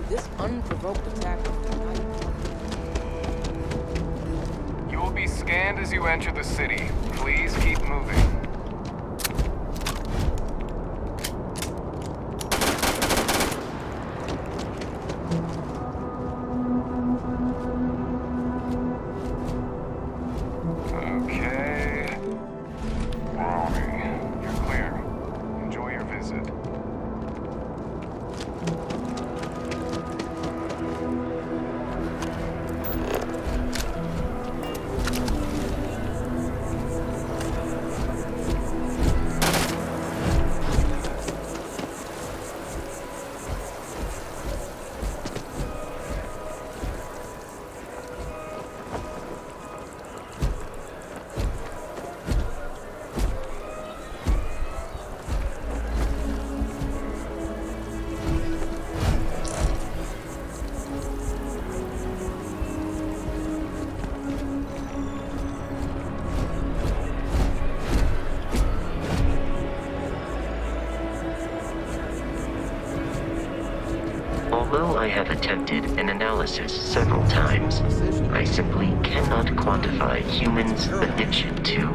This unprovoked attack of tonight. You will be scanned as you enter the city. Please keep moving. Okay. Wally, you're clear. Enjoy your visit. Although I have attempted an analysis several times, I simply cannot quantify humans' addiction to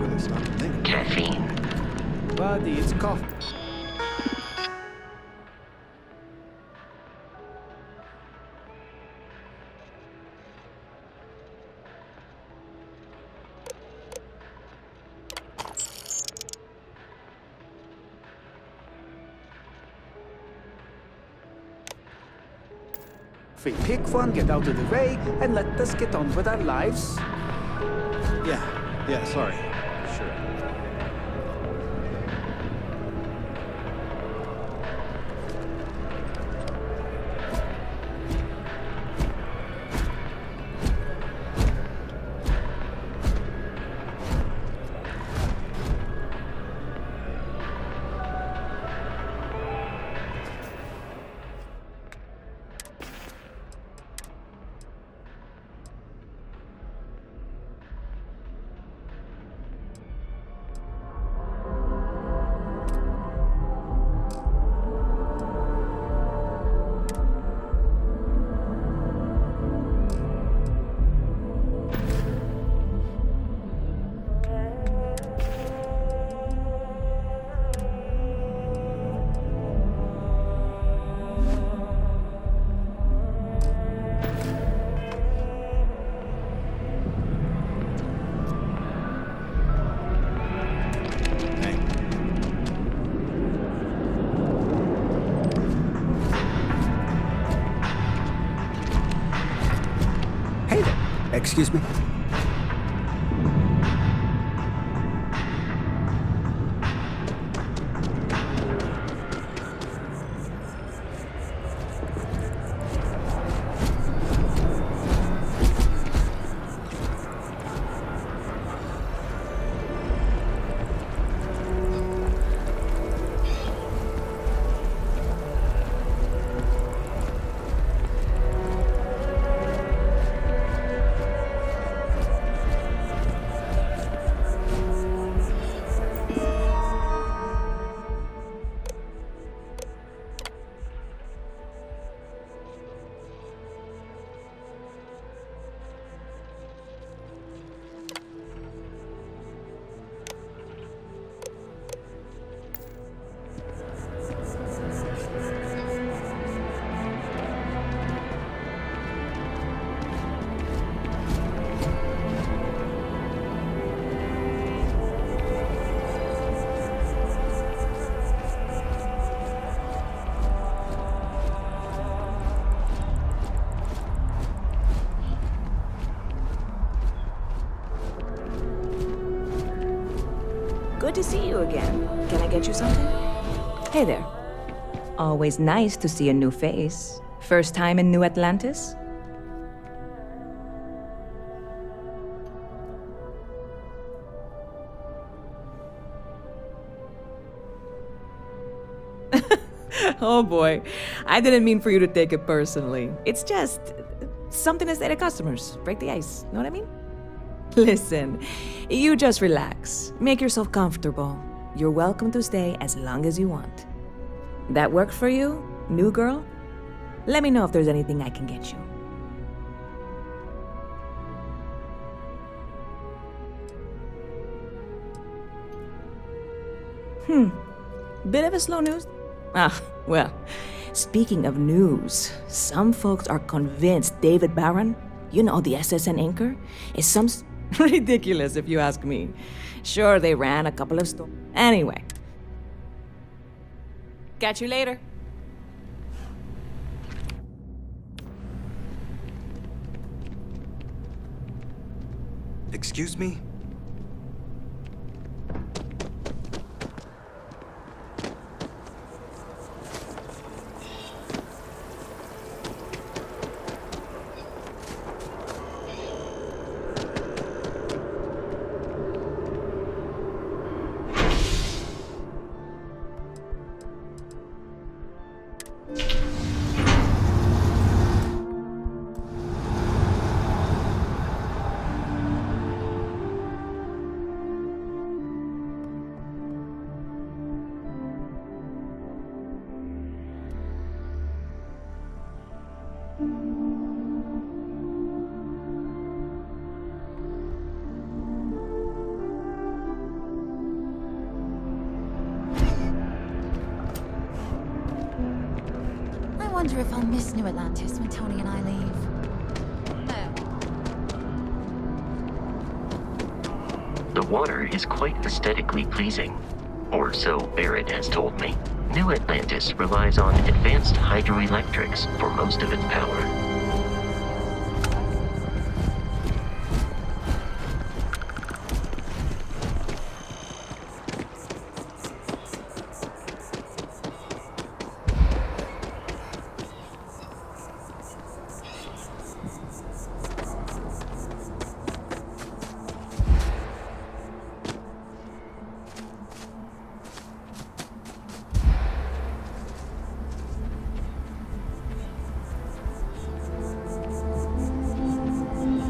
caffeine. Buddy, it's coffee. Pick one, get out of the way, and let us get on with our lives. Yeah, sorry. Sure. Hey there. Excuse me. Good to see you again. Can I get you something? Hey there. Always nice to see a new face. First time in New Atlantis? Oh boy, I didn't mean for you to take it personally. It's just something to say to customers. Break the ice, know what I mean? Listen, you just relax. Make yourself comfortable. You're welcome to stay as long as you want. That work for you, new girl? Let me know if there's anything I can get you. Bit of a slow news. Well, speaking of news, some folks are convinced David Barron, you know, the SSN anchor, is some ridiculous if you ask me. Sure, they ran a couple of stores. Anyway. Catch you later. Excuse me? I wonder if I'll miss New Atlantis when Tony and I leave. The water is quite aesthetically pleasing, or so Barrett has told me. New Atlantis relies on advanced hydroelectrics for most of its power.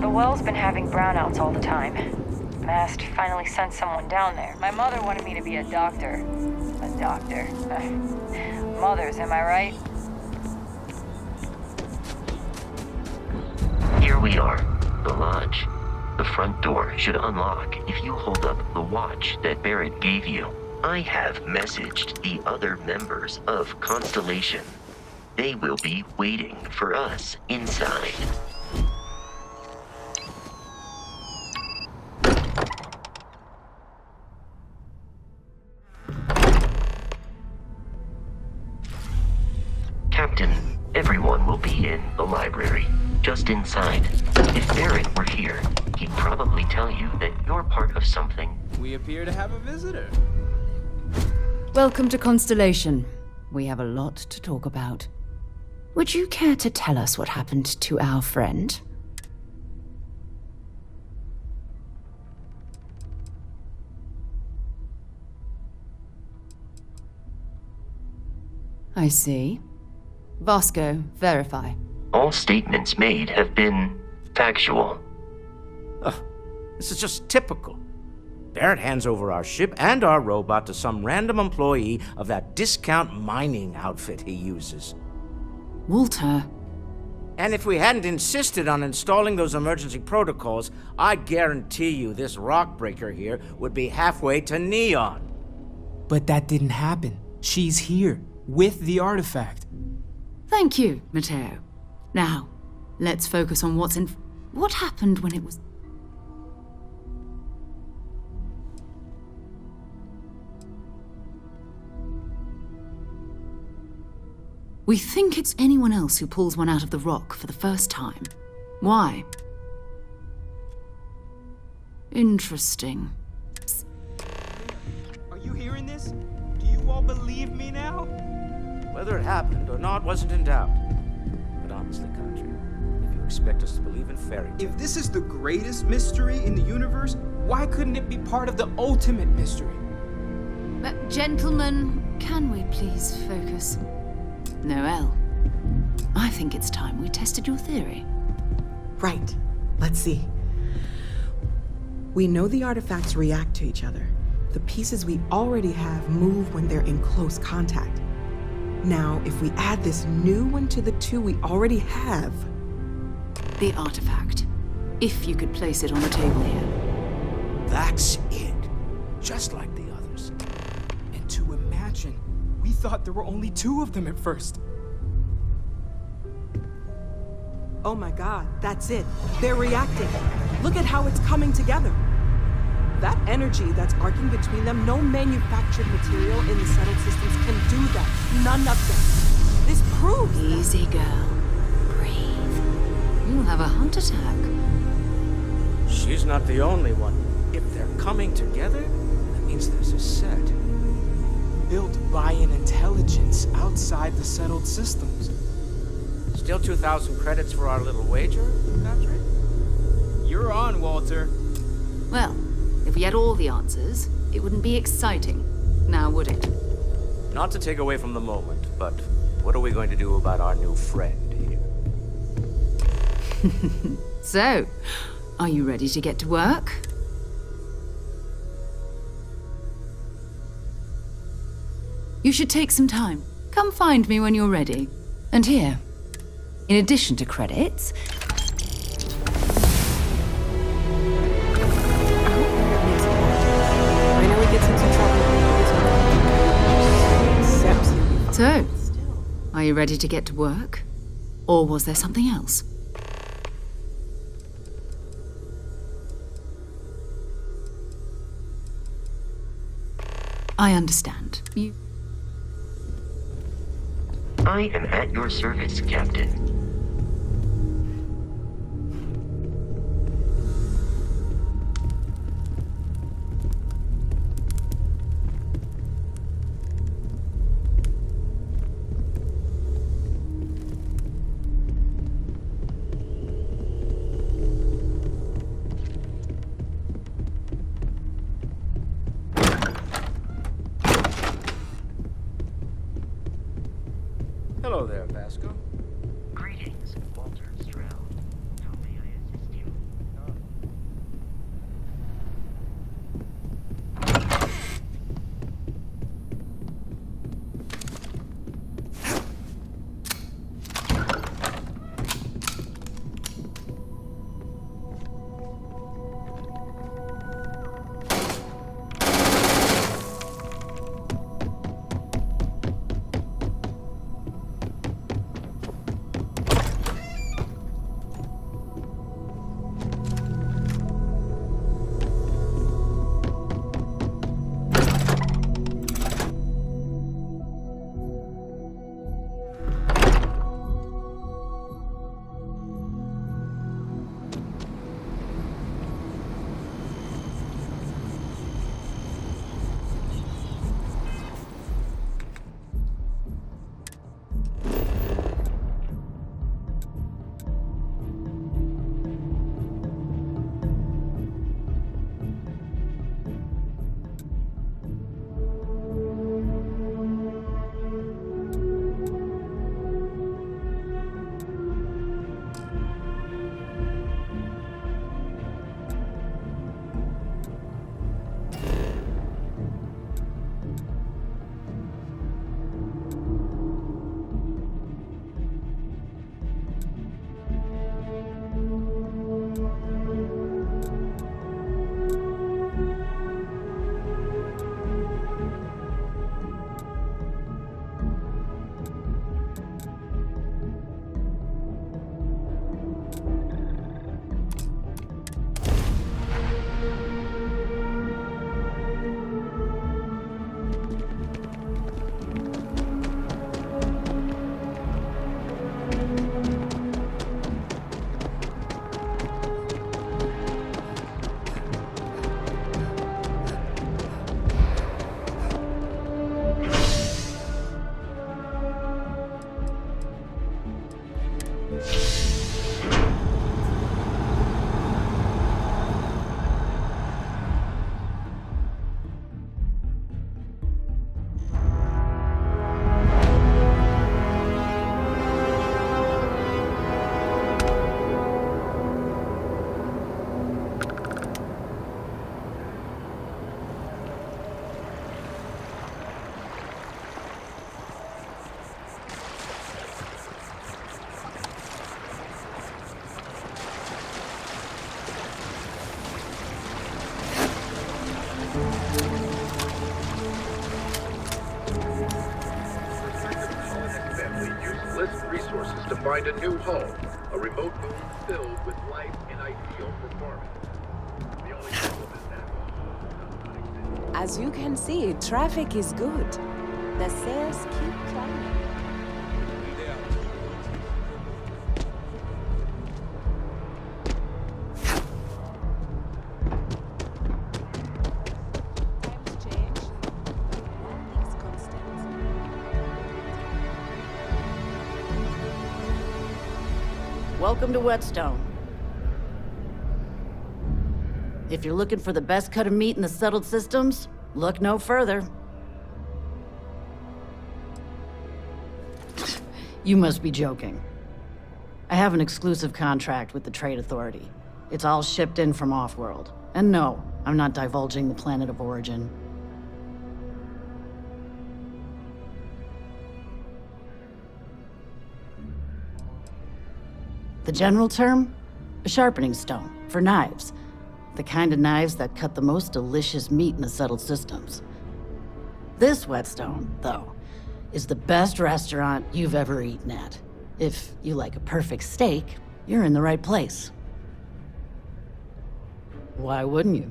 The well's been having brownouts all the time. Mast finally sent someone down there. My mother wanted me to be a doctor. A doctor. Mothers, am I right? Here we are, the lodge. The front door should unlock if you hold up the watch that Barrett gave you. I have messaged the other members of Constellation. They will be waiting for us inside. Captain, everyone will be in the library, just inside. If Barrett were here, he'd probably tell you that you're part of something. We appear to have a visitor. Welcome to Constellation. We have a lot to talk about. Would you care to tell us what happened to our friend? I see. Vasco, verify. All statements made have been factual. This is just typical. Barrett hands over our ship and our robot to some random employee of that discount mining outfit he uses. Walter. And if we hadn't insisted on installing those emergency protocols, I guarantee you this rock breaker here would be halfway to Neon. But that didn't happen. She's here, with the artifact. Thank you, Matteo. Now, let's focus on what happened when it was... We think it's anyone else who pulls one out of the rock for the first time. Why? Interesting. Are you hearing this? Do you all believe me now? Whether it happened or not wasn't in doubt. But honestly, Country, if you expect us to believe in fairy tales... If this is the greatest mystery in the universe, why couldn't it be part of the ultimate mystery? But gentlemen, can we please focus? Noel, I think it's time we tested your theory. Right. Let's see. We know the artifacts react to each other. The pieces we already have move when they're in close contact. Now, if we add this new one to the two we already have... The artifact. If you could place it on the table here. That's it. Just like the others. And to imagine, we thought there were only 2 of them at first. Oh my god, that's it. They're reacting. Look at how it's coming together. That energy that's arcing between them, no manufactured material in the settled systems can do that. None of them. This proves that. Easy, girl. Breathe. You'll have a heart attack. She's not the only one. If they're coming together, that means there's a set. Built by an intelligence outside the settled systems. Still 2,000 credits for our little wager, Patrick? You're on, Walter. Well, if we had all the answers, it wouldn't be exciting. Now, would it? Not to take away from the moment, but what are we going to do about our new friend here? So, are you ready to get to work? You should take some time. Come find me when you're ready. And here, in addition to credits, I know he gets into trouble. Accepts he'll be fine. so, are you ready to get to work? Or was there something else? I understand. I am at your service, Captain. Hello there, Vasco. Greetings, Walter Stroud. How may I assist you? find a new home, a remote moon filled with life in ideal performance. The only problem is that As you can see, traffic is good. The sales keep climbing. Times change. Nothing's constant. Welcome to Whetstone. If you're looking for the best cut of meat in the settled systems, look no further. You must be joking. I have an exclusive contract with the Trade Authority. It's all shipped in from off-world. And no, I'm not divulging the planet of origin. The general term? A sharpening stone, for knives. The kind of knives that cut the most delicious meat in the settled systems. This Whetstone, though, is the best restaurant you've ever eaten at. If you like a perfect steak, you're in the right place. Why wouldn't you?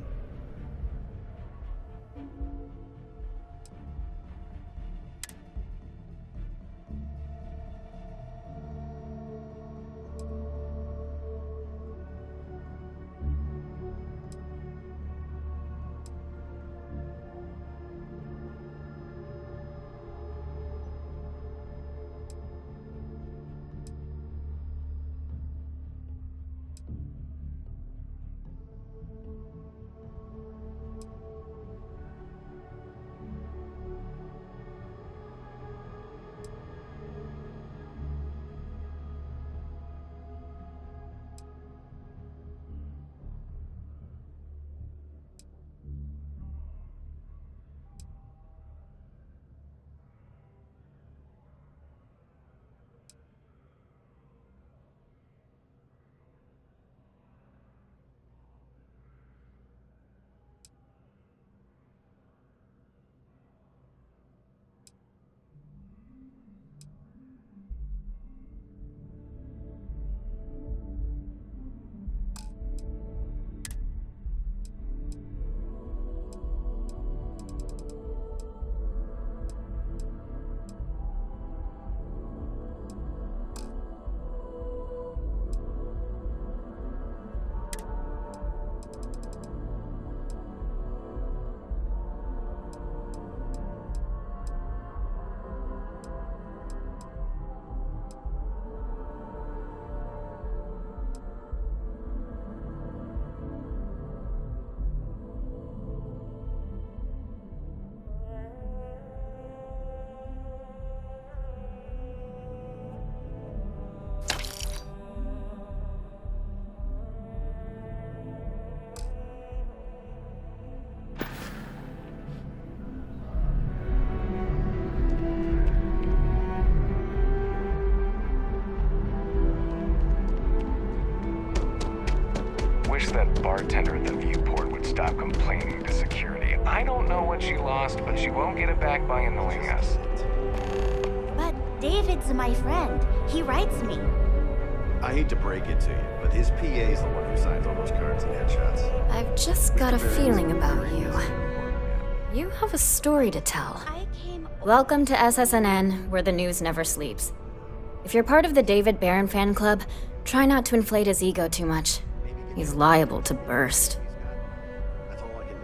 Wish that bartender at the viewport would stop complaining to security. I don't know what she lost, but she won't get it back by annoying us. But David's my friend. He writes me. I hate to break it to you, but his PA is the one who signs all those cards and headshots. I've just got a feeling about you. You have a story to tell. Welcome to SSNN, where the news never sleeps. If you're part of the David Barron fan club, try not to inflate his ego too much. He's liable to burst. That's all I can do.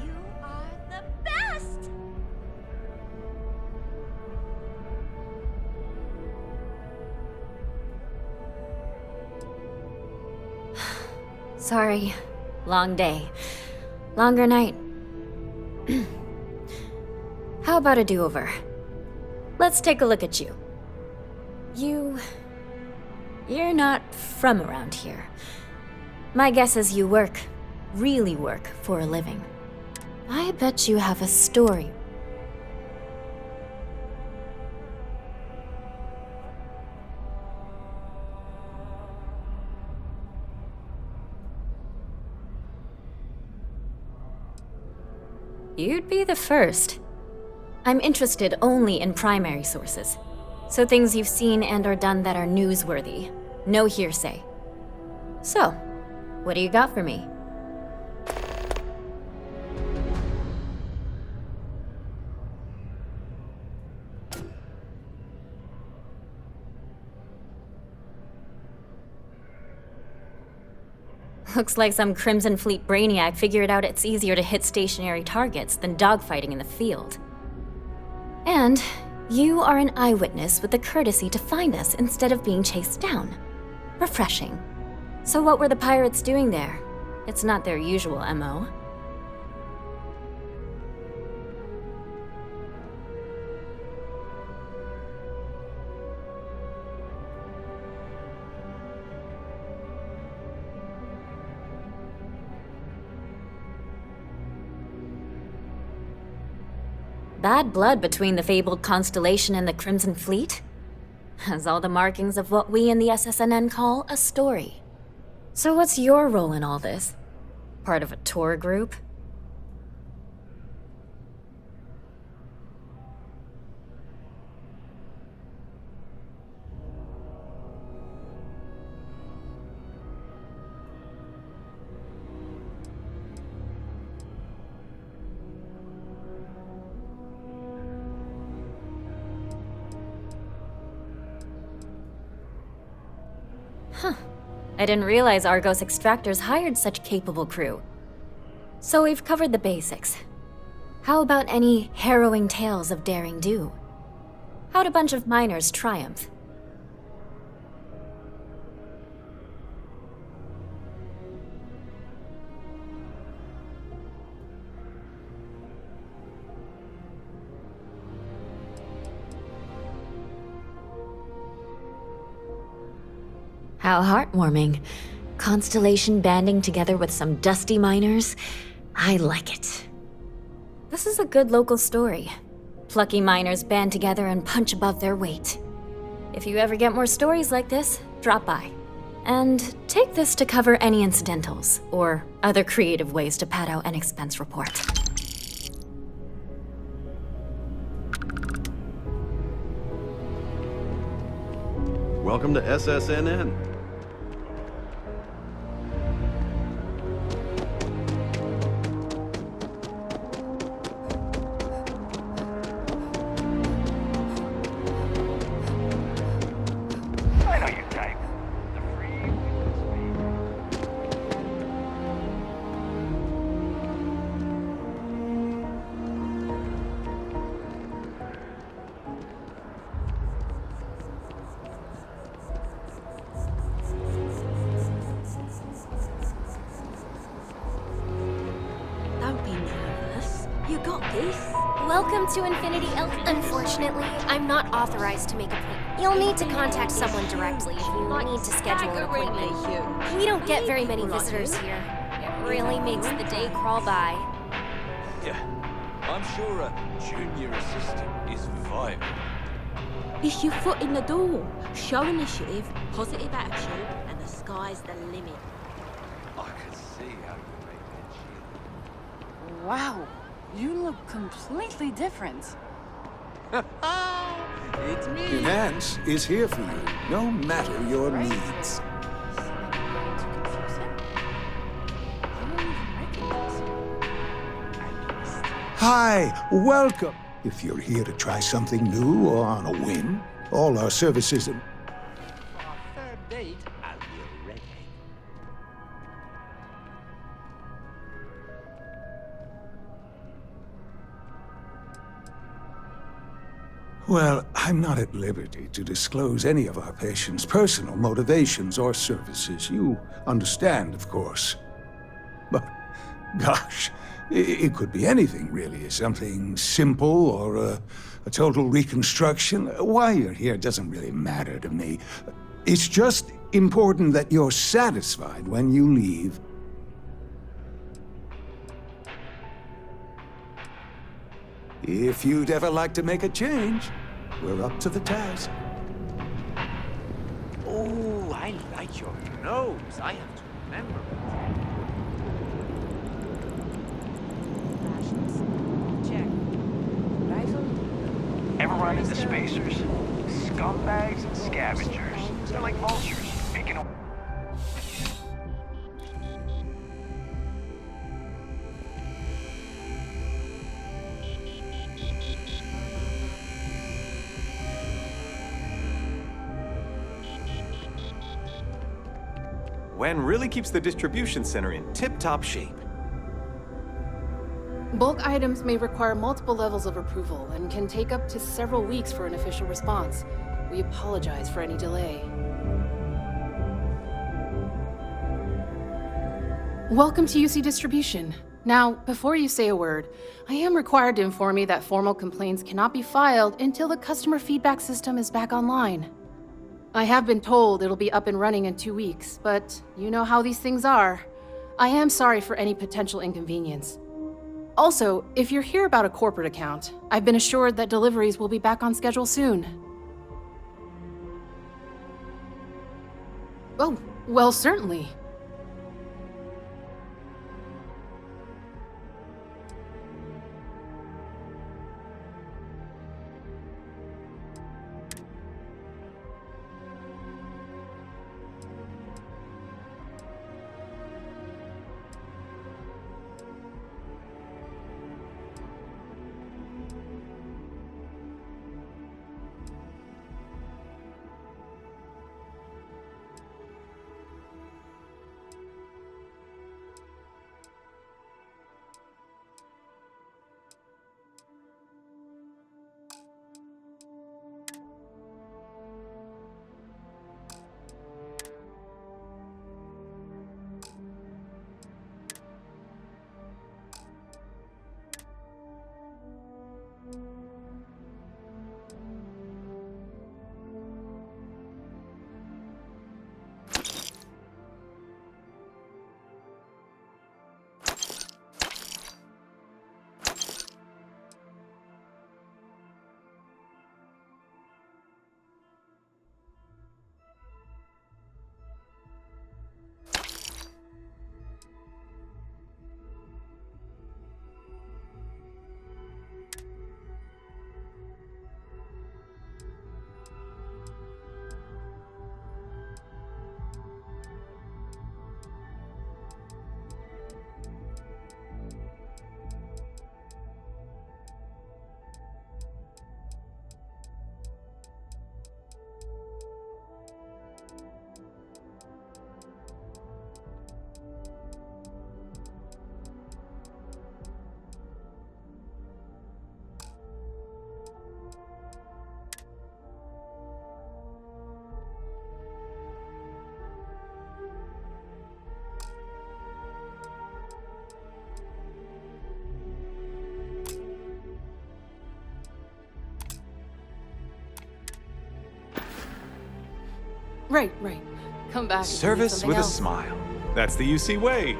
You are the best! Sorry. Long day. Longer night. How about a do-over? Let's take a look at you. You're not from around here. My guess is you work, really work, for a living. I bet you have a story. You'd be the first. I'm interested only in primary sources. So things you've seen and or done that are newsworthy. No hearsay. So, what do you got for me? Looks like some Crimson Fleet brainiac figured out it's easier to hit stationary targets than dogfighting in the field. And you are an eyewitness with the courtesy to find us instead of being chased down. Refreshing. So what were the pirates doing there? It's not their usual MO. Bad blood between the fabled Constellation and the Crimson Fleet? Has all the markings of what we in the SSNN call a story. So what's your role in all this? Part of a tour group? Huh. I didn't realize Argos extractors hired such capable crew. So we've covered the basics. How about any harrowing tales of daring do? How'd a bunch of miners triumph? How heartwarming. Constellation banding together with some dusty miners. I like it. This is a good local story. Plucky miners band together and punch above their weight. If you ever get more stories like this, drop by. And take this to cover any incidentals, or other creative ways to pad out an expense report. Welcome to SSNN. I know your type. The free Don't be nervous. You got this. Welcome to Infinity Elf. Unfortunately, I'm not authorized to make appointments. You'll need to contact someone directly if you need to schedule an appointment. We don't get very many visitors here. It really makes the day crawl by. Yeah, I'm sure a junior assistant is vital. It's your foot in the door. Show initiative, positive attitude, and the sky's the limit. I can see how you make that shit. Wow, you look completely different. It's me. Finance is here for you, no matter your needs. Hi, welcome. If you're here to try something new or on a whim, all our services and... For our third date, I'll be a redhead. Well, I'm not at liberty to disclose any of our patients' personal motivations or services. You understand, of course. But, gosh, it could be anything, really. Something simple or a total reconstruction. Why you're here doesn't really matter to me. It's just important that you're satisfied when you leave. If you'd ever like to make a change, we're up to the task. Oh, I like your nose. I have to remember. Check. Rifle. Ever run into spacers? Scumbags and scavengers. They're like vultures, picking up. Wen really keeps the distribution center in tip-top shape. Bulk items may require multiple levels of approval and can take up to several weeks for an official response. We apologize for any delay. Welcome to UC Distribution. Now, before you say a word, I am required to inform you that formal complaints cannot be filed until the customer feedback system is back online. I have been told it'll be up and running in 2 weeks, but you know how these things are. I am sorry for any potential inconvenience. Also, if you're here about a corporate account, I've been assured that deliveries will be back on schedule soon. Oh, well, certainly. Right. Come back. Service with a smile. That's the UC way.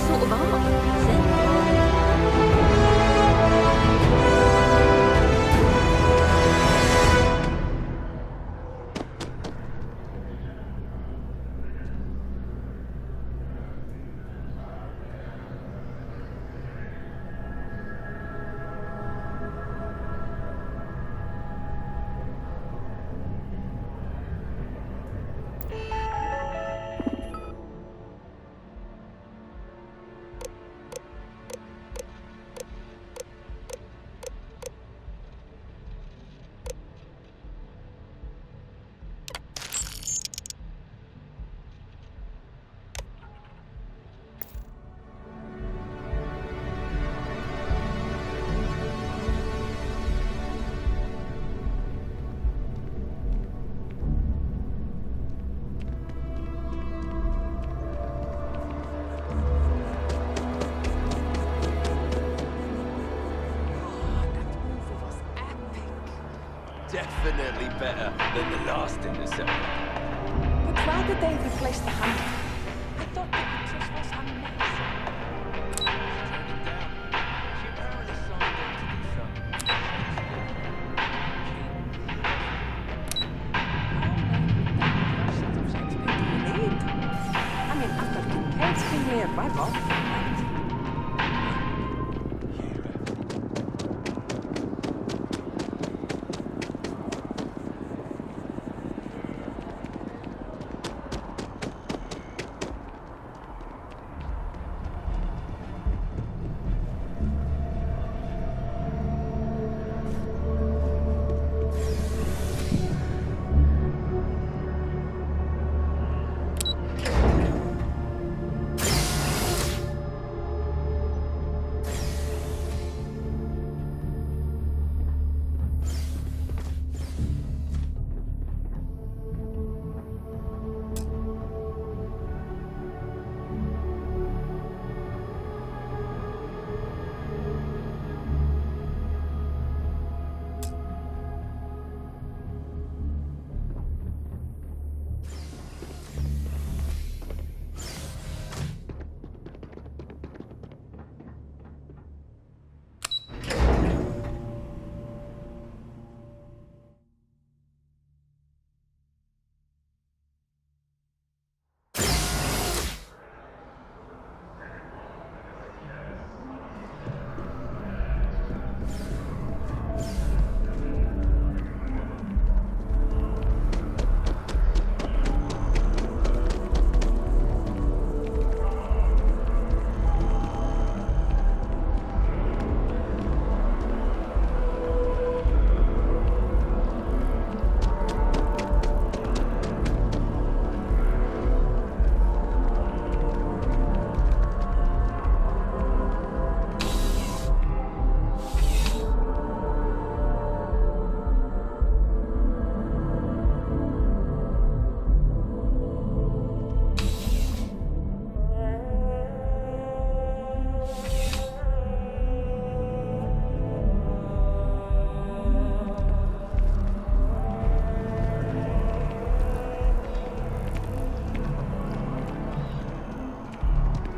sort of art. Zen. Definitely better than the last interceptor. But why did they replace the hammer? I thought the pictures was unmixed. She apparently signed on to do something. I mean, after Kincaid's been here, why not?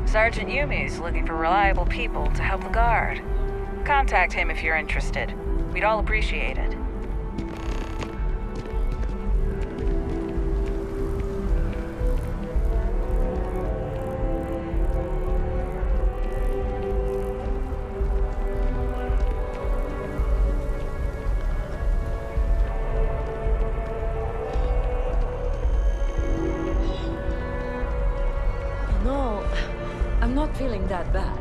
Sergeant Yumi's looking for reliable people to help the guard. Contact him if you're interested. We'd all appreciate it. No, I'm not feeling that bad.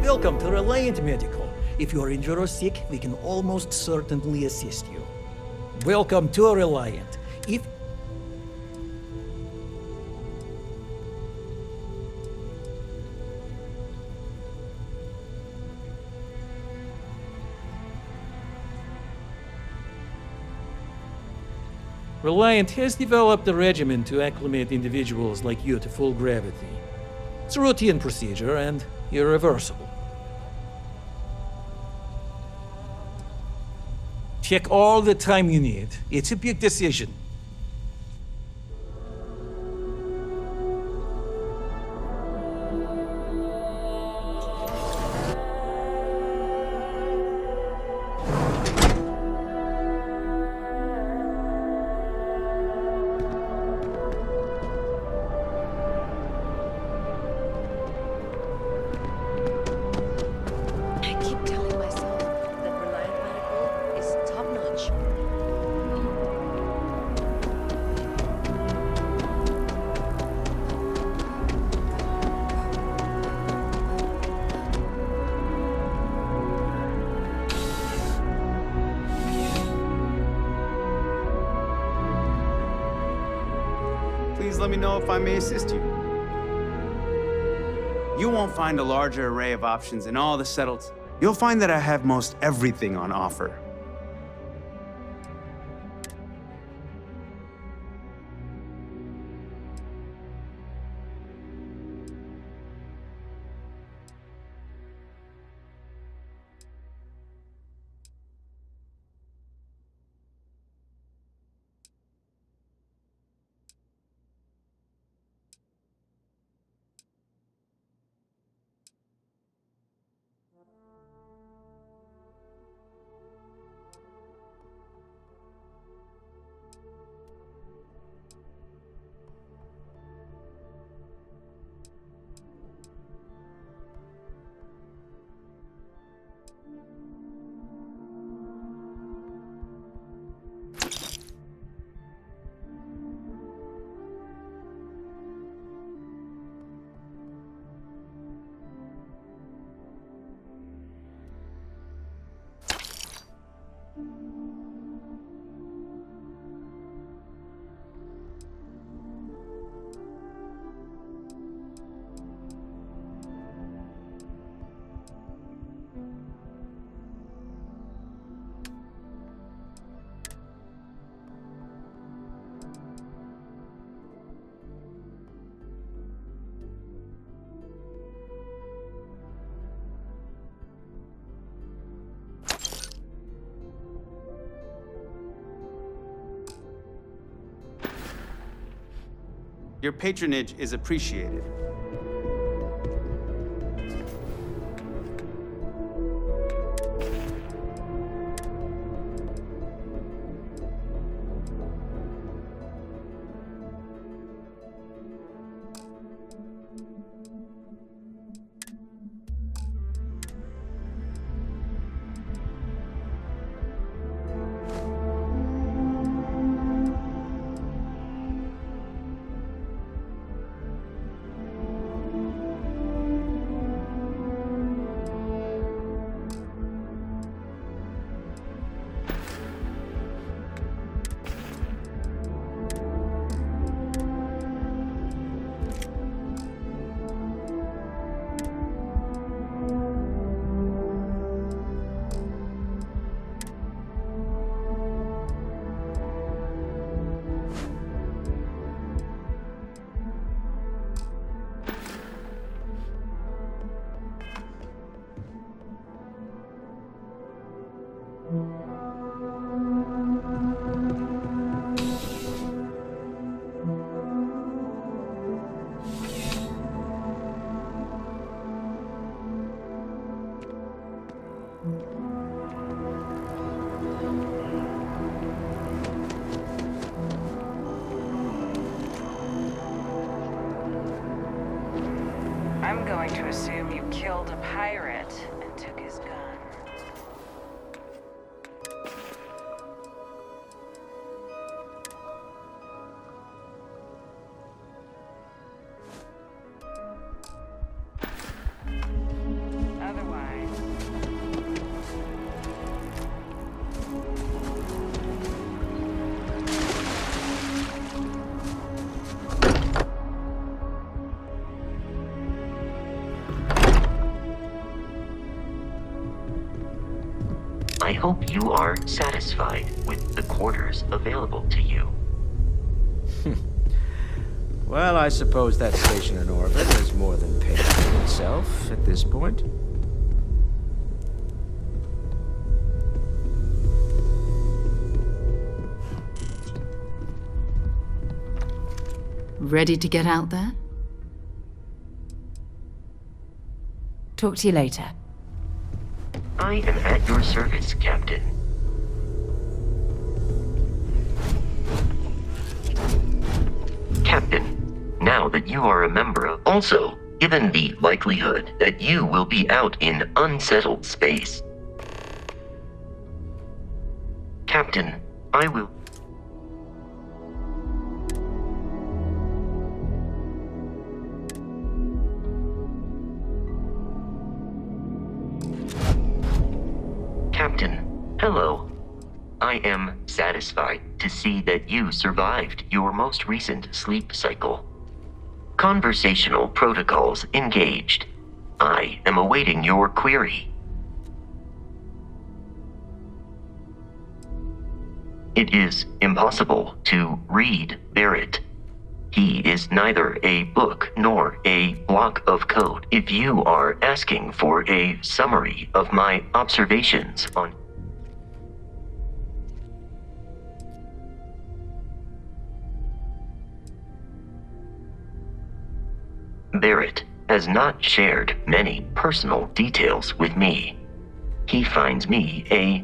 Welcome to Reliant Medical. If you're injured or sick, we can almost certainly assist you. Welcome to Reliant. If Reliant has developed a regimen to acclimate individuals like you to full gravity. It's a routine procedure and irreversible. Take all the time you need. It's a big decision. Please let me know if I may assist you. You won't find a larger array of options in all the settled. You'll find that I have most everything on offer. Your patronage is appreciated. I'm going to assume you killed a pirate and took his gun. I hope you are satisfied with the quarters available to you. Well, I suppose that station in orbit has more than paid for itself at this point. Ready to get out there? Talk to you later. I am at your service, Captain. Captain, now that you are a member of... Also, given the likelihood that you will be out in unsettled space. Captain, I will... Captain, hello. I am satisfied to see that you survived your most recent sleep cycle. Conversational protocols engaged. I am awaiting your query. It is impossible to read Barrett. He is neither a book nor a block of code. If you are asking for a summary of my observations on... Barrett has not shared many personal details with me. He finds me a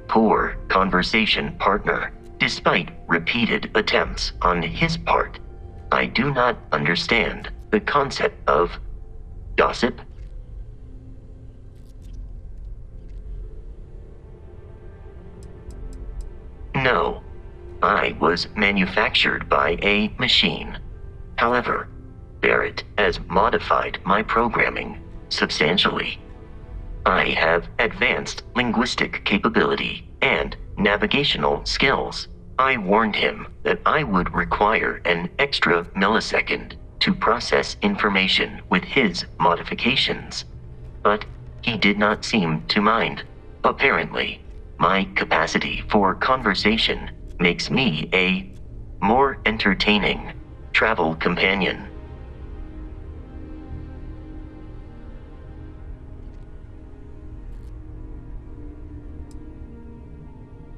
poor conversation partner, despite repeated attempts on his part. I do not understand the concept of gossip. No, I was manufactured by a machine. However, Barrett has modified my programming substantially. I have advanced linguistic capability and navigational skills. I warned him that I would require an extra millisecond to process information with his modifications, but he did not seem to mind. Apparently, my capacity for conversation makes me a more entertaining travel companion.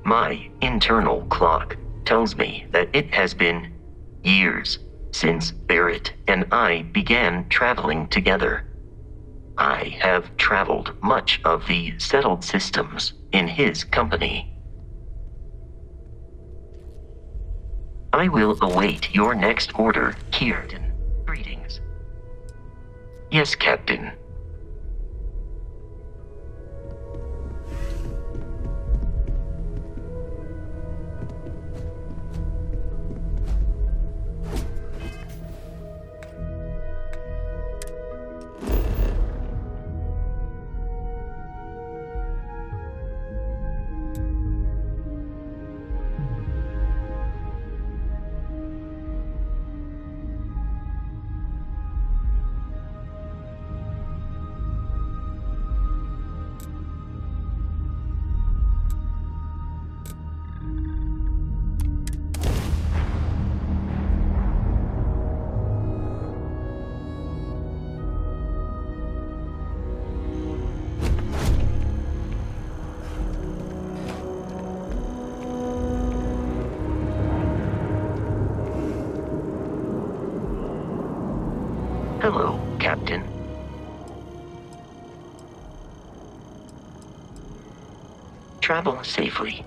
My internal clock tells me that it has been years since Barrett and I began traveling together. I have traveled much of the settled systems in his company. I will await your next order, Kierton. Greetings. Yes, Captain. Hello, Captain. Travel safely.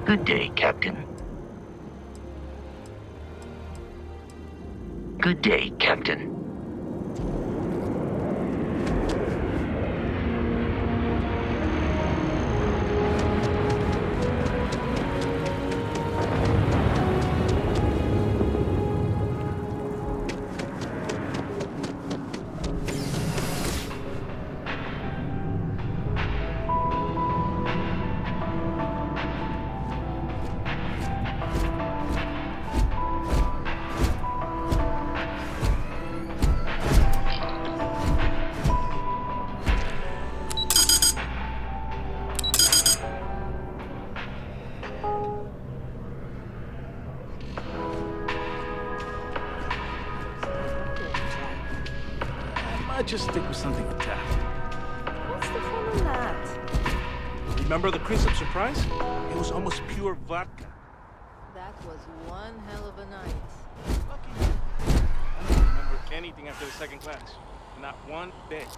Good day, Captain. Good day, Captain. I'd just stick with something intact. What's the fun in that? Remember the Crimson Surprise? It was almost pure vodka. That was one hell of a night. I don't remember anything after the second class. Not one bit.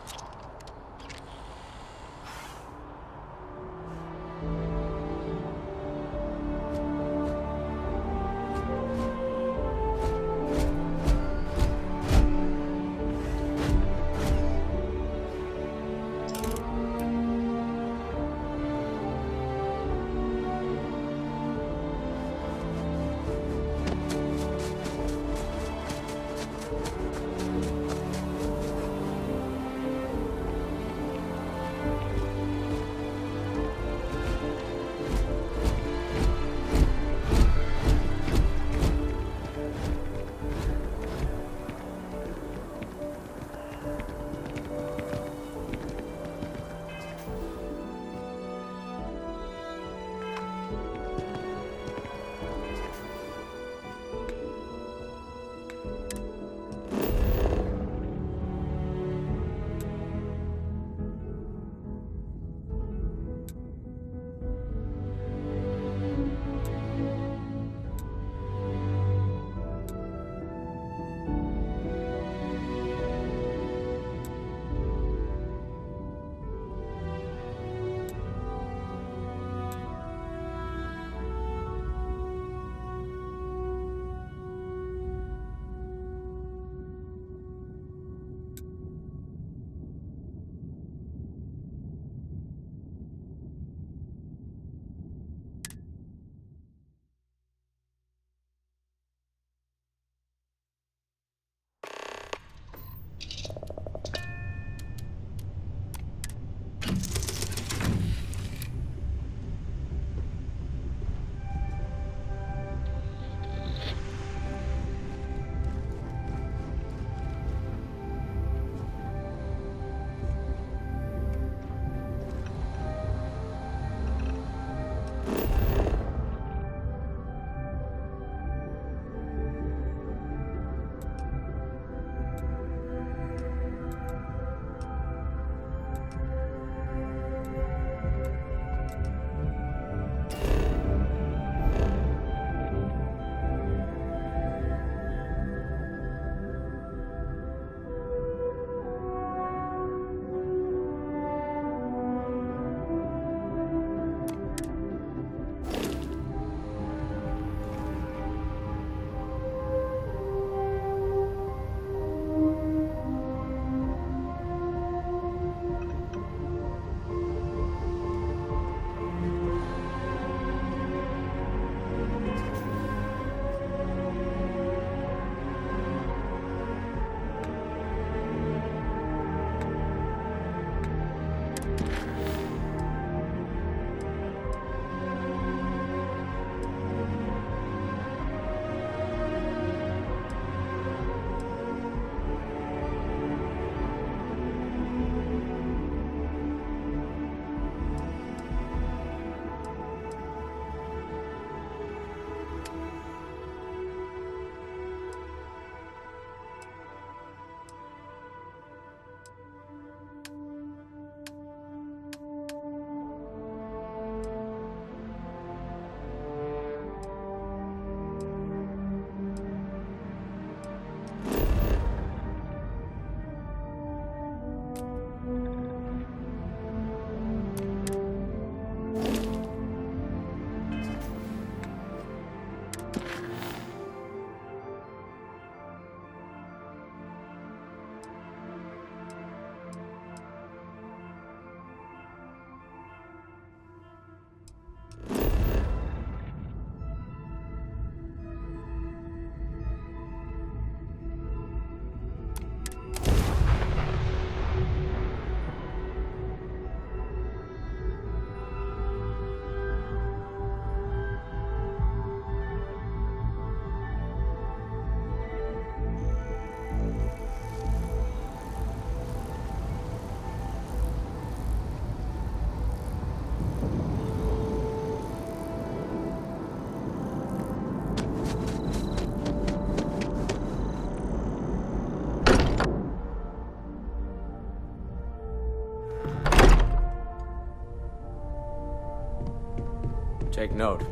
note,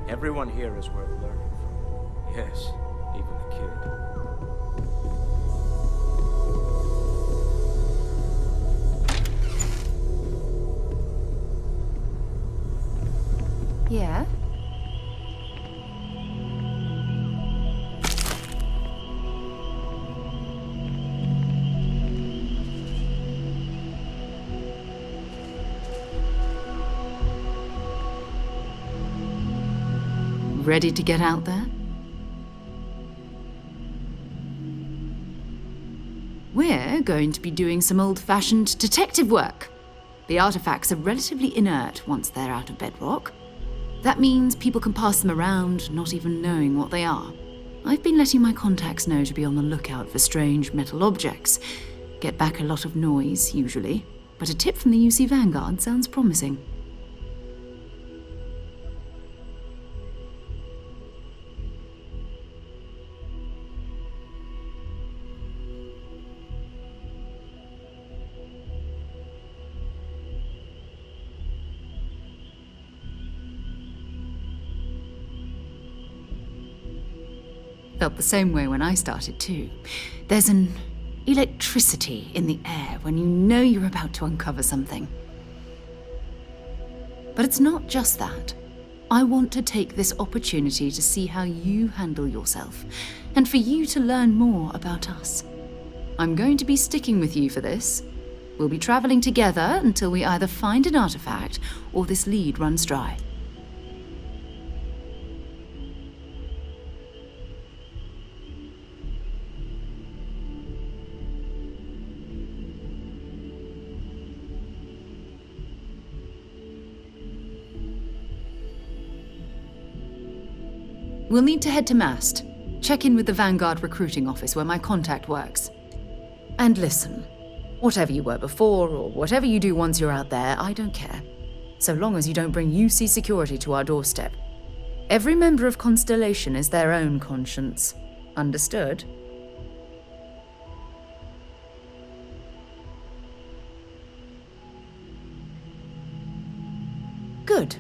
everyone here is worth learning from. Yes, even the kid. Yeah? Ready to get out there? We're going to be doing some old-fashioned detective work. The artifacts are relatively inert once they're out of bedrock. That means people can pass them around, not even knowing what they are. I've been letting my contacts know to be on the lookout for strange metal objects. Get back a lot of noise, usually, but a tip from the UC Vanguard sounds promising. Felt the same way when I started too. There's an electricity in the air when you know you're about to uncover something. But it's not just that. I want to take this opportunity to see how you handle yourself, and for you to learn more about us. I'm going to be sticking with you for this. We'll be traveling together until we either find an artifact or this lead runs dry. We'll need to head to Mast. Check in with the Vanguard recruiting office where my contact works. And listen, whatever you were before or whatever you do once you're out there, I don't care. So long as you don't bring UC security to our doorstep. Every member of Constellation is their own conscience. Understood? Good.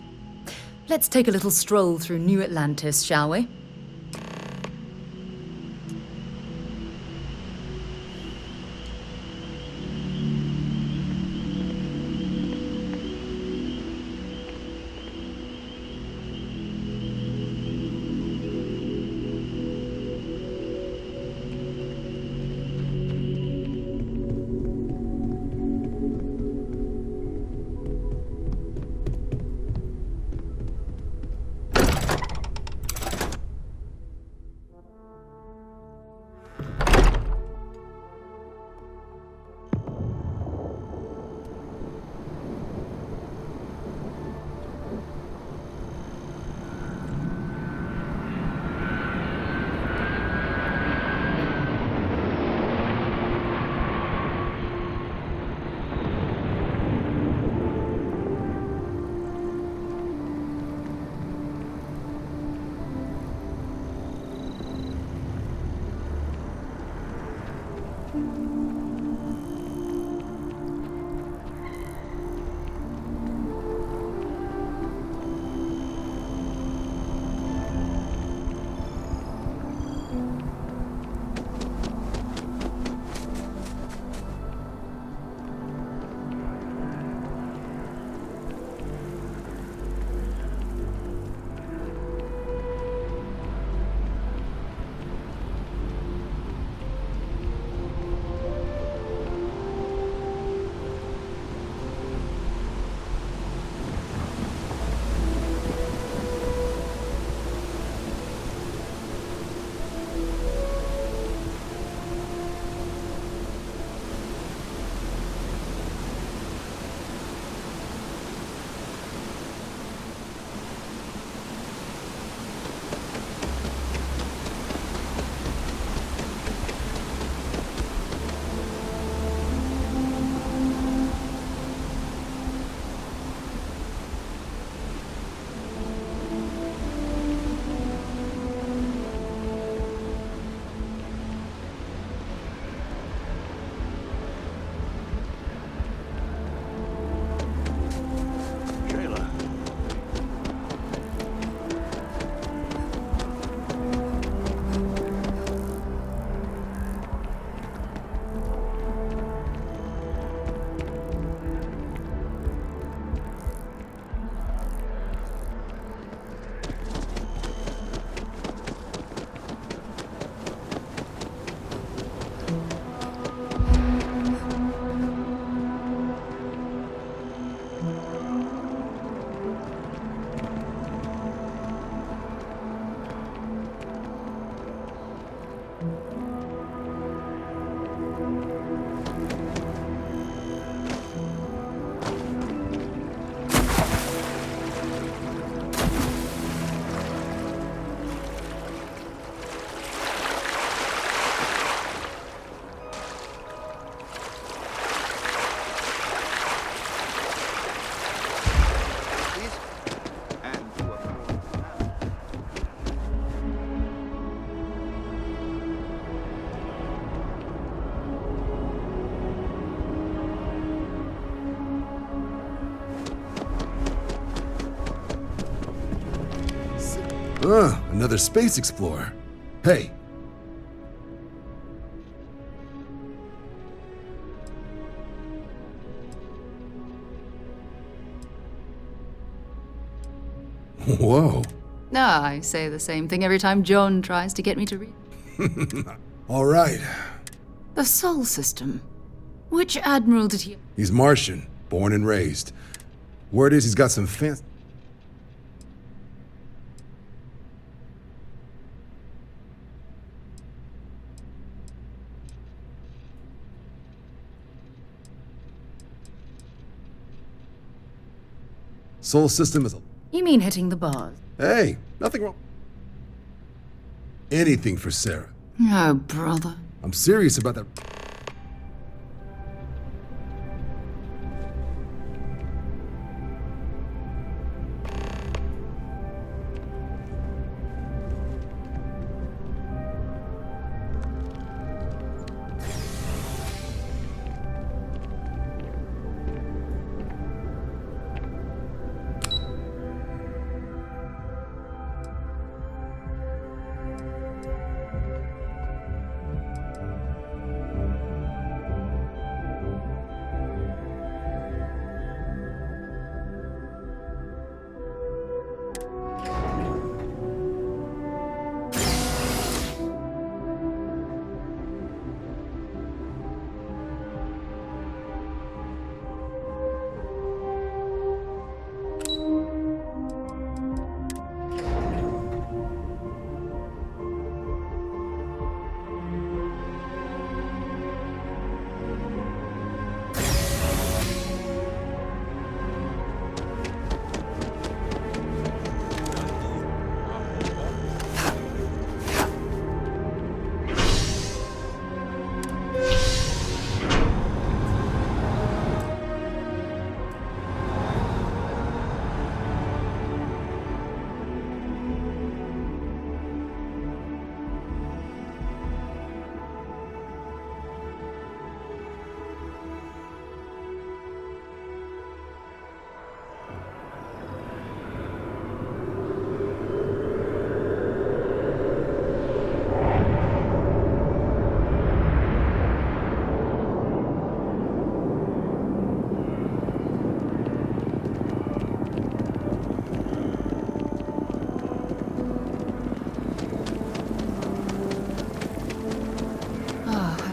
Let's take a little stroll through New Atlantis, shall we? Another space explorer. Hey. Whoa. I say the same thing every time John tries to get me to read. All right. The Sol system. Which admiral did he... He's Martian, born and raised. Word is he's got some fancy... Sol system is a... You mean hitting the bars? Hey, nothing wrong. Anything for Sarah. Oh, brother. I'm serious about that.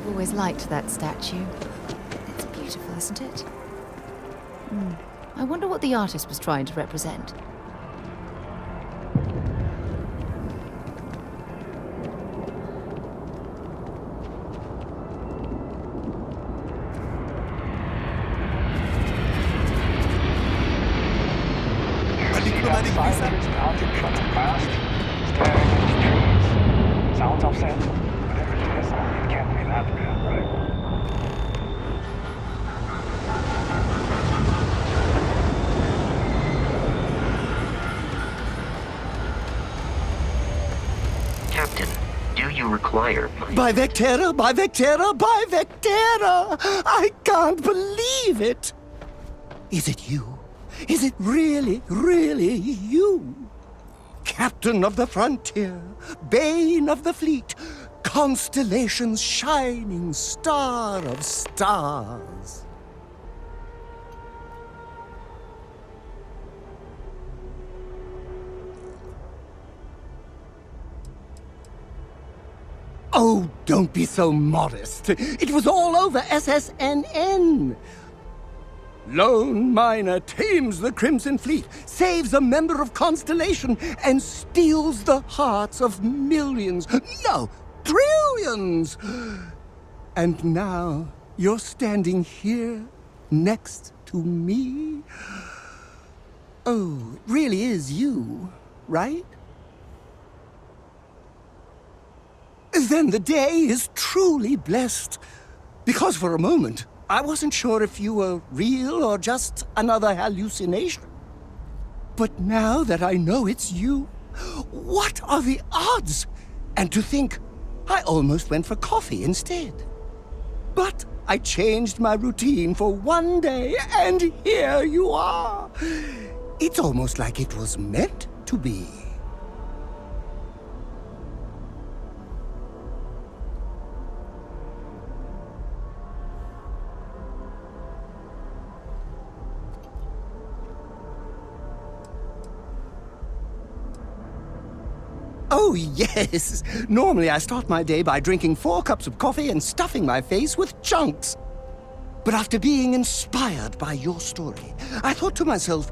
Always liked that statue. It's beautiful, isn't it? I wonder what the artist was trying to represent. Sounds upset. Whatever it is, it can't be that bad, right? Captain, do you require my... By Vectera, by Vectera, by Vectera! I can't believe it! Is it you? Is it really, really you? Captain of the frontier, bane of the fleet, constellation's shining star of stars. Oh, don't be so modest. It was all over SSNN. Lone miner tames the Crimson Fleet, saves a member of Constellation, and steals the hearts of millions, no, trillions. And now you're standing here next to me. Oh, it really is you, right? Then the day is truly blessed. Because for a moment, I wasn't sure if you were real or just another hallucination. But now that I know it's you, what are the odds? And to think, I almost went for coffee instead. But I changed my routine for one day, and here you are. It's almost like it was meant to be. Oh, yes. Normally I start my day by drinking 4 cups of coffee and stuffing my face with chunks. But after being inspired by your story, I thought to myself,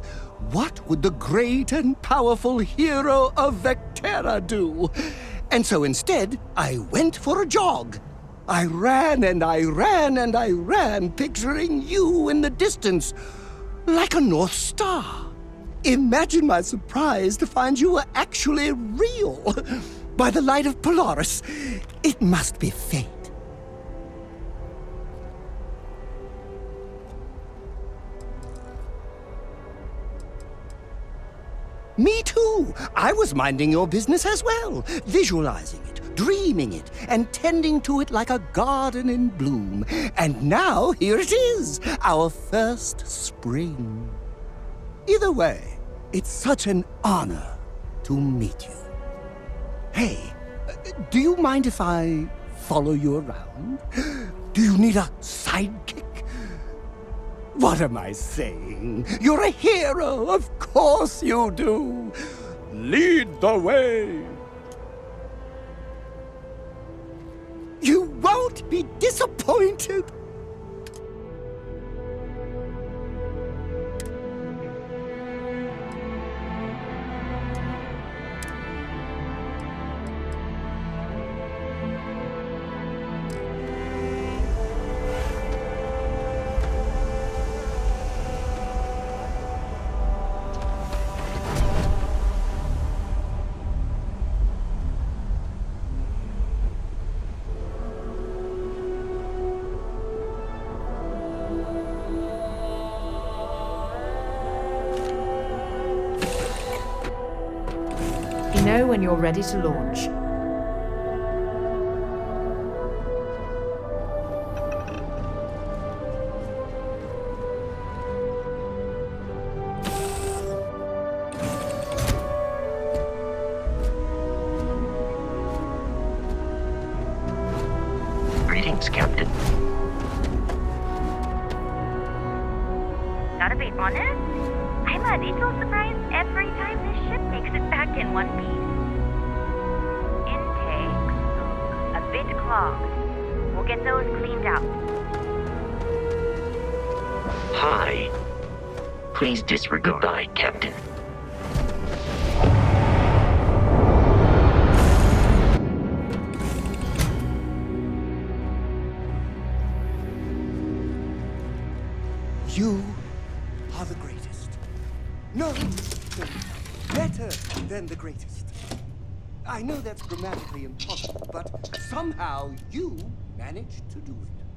what would the great and powerful hero of Vectera do? And so instead, I went for a jog. I ran and I ran and I ran, picturing you in the distance, like a North Star. Imagine my surprise to find you were actually real. By the light of Polaris, it must be fate. Me too. I was minding your business as well, visualizing it, dreaming it, and tending to it like a garden in bloom. And now, here it is, our first spring. Either way, it's such an honor to meet you. Hey, do you mind if I follow you around? Do you need a sidekick? What am I saying? You're a hero, of course you do. Lead the way. You won't be disappointed. You know when you're ready to launch. Greetings, Captain. Gotta be honest, I'm a little surprised every time this ship makes it back in one piece. Intakes look a bit clogged. We'll get those cleaned out. Hi. Please disregard. Goodbye, Captain. You are the greatest. No, better than the greatest. I know that's grammatically impossible, but somehow you managed to do it.